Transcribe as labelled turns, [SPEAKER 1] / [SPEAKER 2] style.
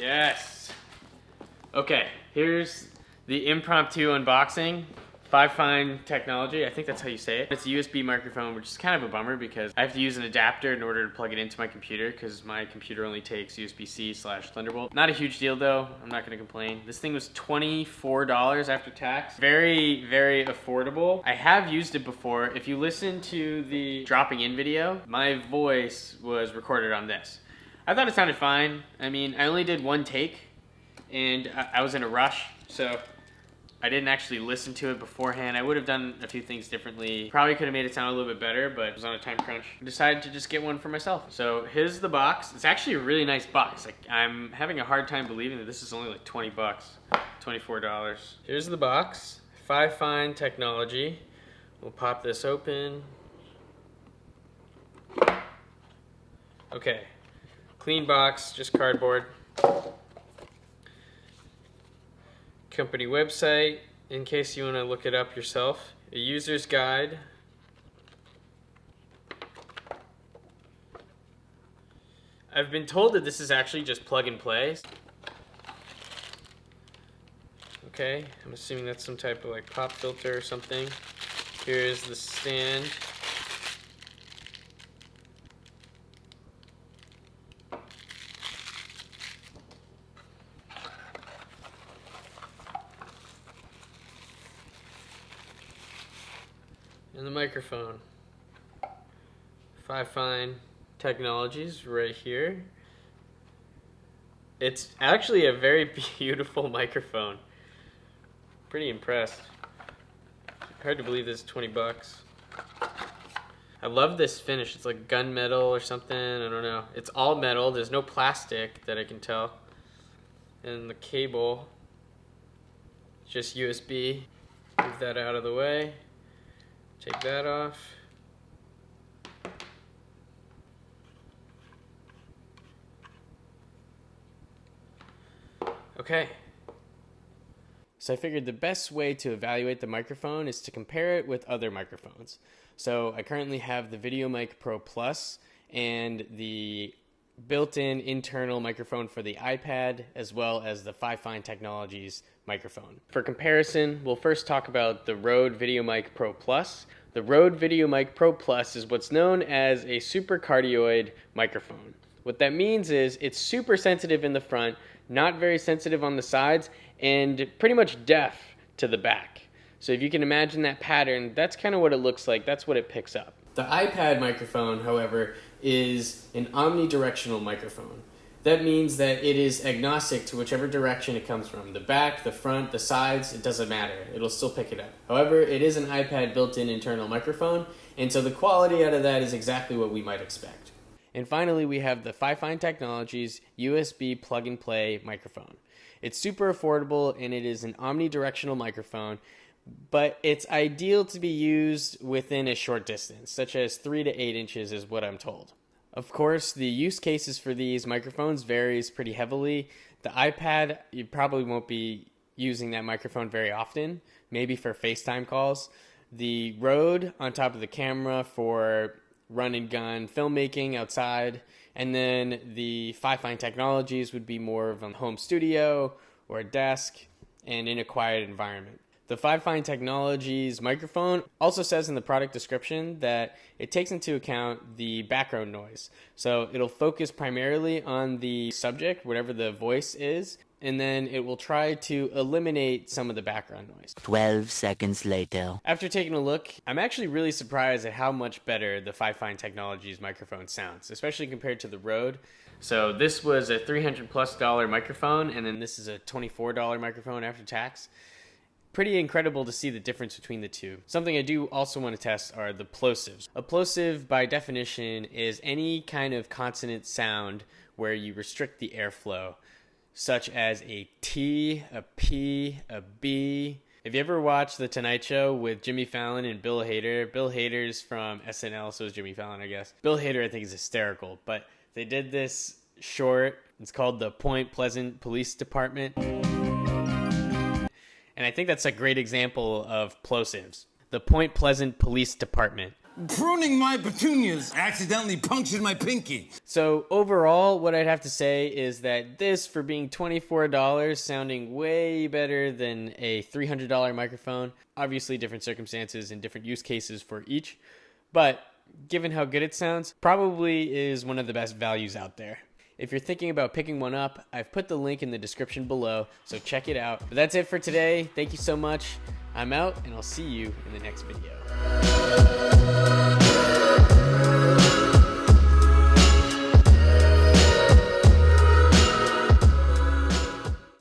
[SPEAKER 1] Yes. Okay, here's the impromptu unboxing. Fifine Technology, I think that's how you say it. It's a USB microphone, which is kind of a bummer because I have to use an adapter in order to plug it into my computer because my computer only takes USB-C/Thunderbolt. Not a huge deal though, I'm not gonna complain. This thing was $24 after tax. Very, very affordable. I have used it before. If you listen to the dropping in video, my voice was recorded on this. I thought it sounded fine. I mean, I only did one take and I was in a rush, so I didn't actually listen to it beforehand. I would have done a few things differently. Probably could have made it sound a little bit better, but I was on a time crunch. I decided to just get one for myself. So here's the box. It's actually a really nice box. Like, I'm having a hard time believing that this is only like 20 bucks, $24. Here's the box, Fifine Technology. We'll pop this open. Okay, clean box, just cardboard. Company website, in case you want to look it up yourself. A user's guide. I've been told that this is actually just plug and play. Okay, I'm assuming that's some type of like pop filter or something. Here's the stand. And the microphone. Fifine Technologies right here. It's actually a very beautiful microphone. Pretty impressed. Hard to believe this is 20 bucks. I love this finish. It's like gunmetal or something. I don't know. It's all metal. There's no plastic that I can tell. And the cable, just USB. Move that out of the way. Take that off. Okay. So I figured the best way to evaluate the microphone is to compare it with other microphones. So I currently have the VideoMic Pro Plus and the built-in internal microphone for the iPad, as well as the Fifine Technologies microphone. For comparison, we'll first talk about the Rode VideoMic Pro Plus. The Rode VideoMic Pro Plus is what's known as a supercardioid microphone. What that means is it's super sensitive in the front, not very sensitive on the sides, and pretty much deaf to the back. So if you can imagine that pattern, that's kind of what it looks like. That's what it picks up. The iPad microphone, however, is an omnidirectional microphone. That means that it is agnostic to whichever direction it comes from. The back, the front, the sides, it doesn't matter. It'll still pick it up. However, it is an iPad built-in internal microphone, and so the quality out of that is exactly what we might expect. And finally, we have the Fifine Technologies USB plug-and-play microphone. It's super affordable, and it is an omnidirectional microphone, but it's ideal to be used within a short distance, such as 3 to 8 inches is what I'm told. Of course, the use cases for these microphones varies pretty heavily. The iPad, you probably won't be using that microphone very often, maybe for FaceTime calls. The Rode on top of the camera for run and gun filmmaking outside, and then the Fifine Technologies would be more of a home studio or a desk and in a quiet environment. The Fifine Technologies microphone also says in the product description that it takes into account the background noise. So it'll focus primarily on the subject, whatever the voice is, and then it will try to eliminate some of the background noise.
[SPEAKER 2] 12 seconds later.
[SPEAKER 1] After taking a look, I'm actually really surprised at how much better the Fifine Technologies microphone sounds, especially compared to the Rode. So this was a $300+ microphone, and then this is a $24 microphone after tax. Pretty incredible to see the difference between the two. Something I do also want to test are the plosives. A plosive, by definition, is any kind of consonant sound where you restrict the airflow, such as a T, a P, a B. If you ever watched The Tonight Show with Jimmy Fallon and Bill Hader's from SNL, so is Jimmy Fallon, I guess. Bill Hader, I think, is hysterical, but they did this short. It's called the Point Pleasant Police Department. And I think that's a great example of plosives. The Point Pleasant Police Department.
[SPEAKER 3] Pruning my petunias accidentally punctured my pinky.
[SPEAKER 1] So overall, what I'd have to say is that this, for being $24, sounding way better than a $300 microphone. Obviously different circumstances and different use cases for each, but given how good it sounds, probably is one of the best values out there. If you're thinking about picking one up, I've put the link in the description below, so check it out. But that's it for today. Thank you so much. I'm out, and I'll see you in the next video.